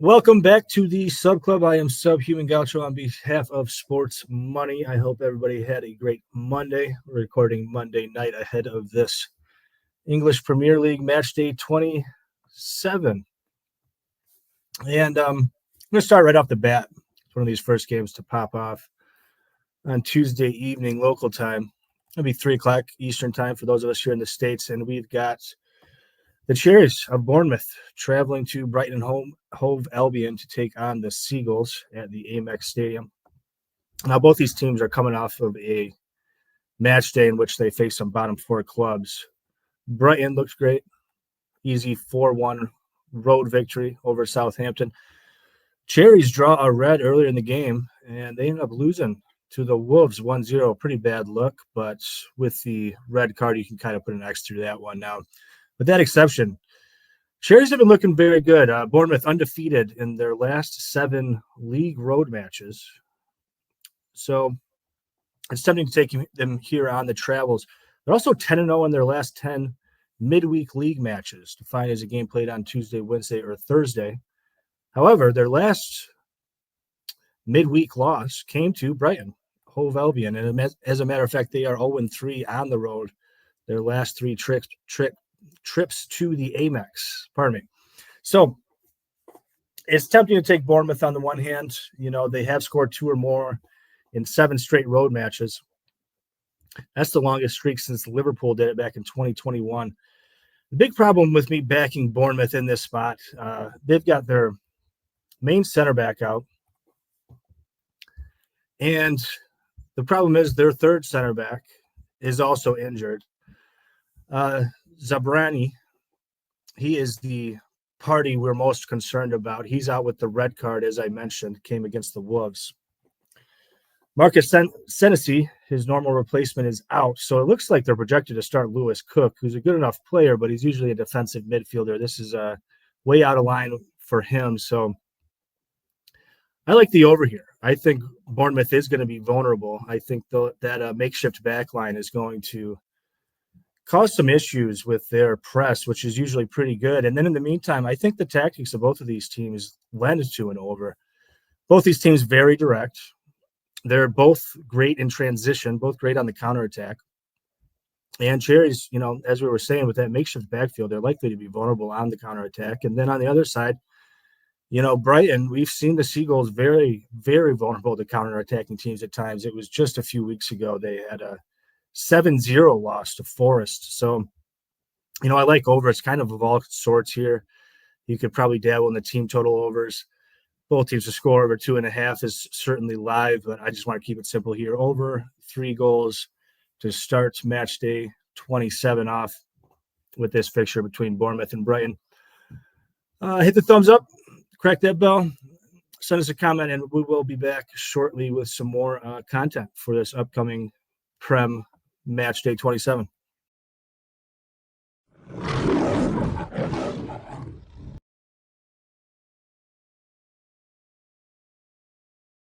Welcome back to the Sub Club. I am Subhuman Gaucho on behalf of Sports Money. I hope everybody had a great Monday. We're recording Monday night ahead of this English Premier League match day 27. And I'm going to start right off the bat. It's one of these first games to pop off on Tuesday evening local time. It'll be 3 o'clock Eastern time for those of us here in the States. And we've got the Cherries of Bournemouth traveling to Brighton Hove Albion to take on the Seagulls at the Amex Stadium. Now, both these teams are coming off of a match day in which they face some bottom 4 clubs. Brighton looks great. Easy 4-1 road victory over Southampton. Cherries draw a red earlier in the game, and they end up losing to the Wolves 1-0. Pretty bad look, but with the red card, you can kind of put an X through that one now. With that exception, Cherries have been looking very good. Bournemouth undefeated in their last 7 league road matches. So it's tempting to take them here on the travels. They're also 10-0 in their last 10 midweek league matches, defined as a game played on Tuesday, Wednesday, or Thursday. However, their last midweek loss came to Brighton Hove Albion. And as a matter of fact, they are 0-3 on the road. Their last 3 trips to the Amex. Pardon me. So it's tempting to take Bournemouth on the one hand. You know, they have scored 2 or more in 7 straight road matches. That's the longest streak since Liverpool did it back in 2021. The big problem with me backing Bournemouth in this spot, they've got their main center back out. And the problem is their third center back is also injured. Zabrani, he is the party we're most concerned about. He's out with the red card, as I mentioned, came against the Wolves. Marcus Senesi, his normal replacement, is out. So it looks like they're projected to start Lewis Cook, who's a good enough player, but he's usually a defensive midfielder. This is way out of line for him. So I like the over here. I think Bournemouth is going to be vulnerable. I think that makeshift back line is going to cause some issues with their press, which is usually pretty good. And then in the meantime, I think the tactics of both of these teams lend to an over. Both these teams very direct. They're both great in transition, both great on the counterattack. And Cherries, you know, as we were saying, with that makeshift backfield, they're likely to be vulnerable on the counterattack. And then on the other side, you know, Brighton, we've seen the Seagulls very, very vulnerable to counterattacking teams at times. It was just a few weeks ago they had a 7-0 loss to Forest. So, you know, I like over. It's kind of all sorts here. You could probably dabble in the team total overs. Both teams to score over 2.5 is certainly live, but I just want to keep it simple here. Over 3 goals to start match day 27 off with this fixture between Bournemouth and Brighton. Hit the thumbs up, crack that bell, send us a comment, and we will be back shortly with some more content for this upcoming Prem match day 27.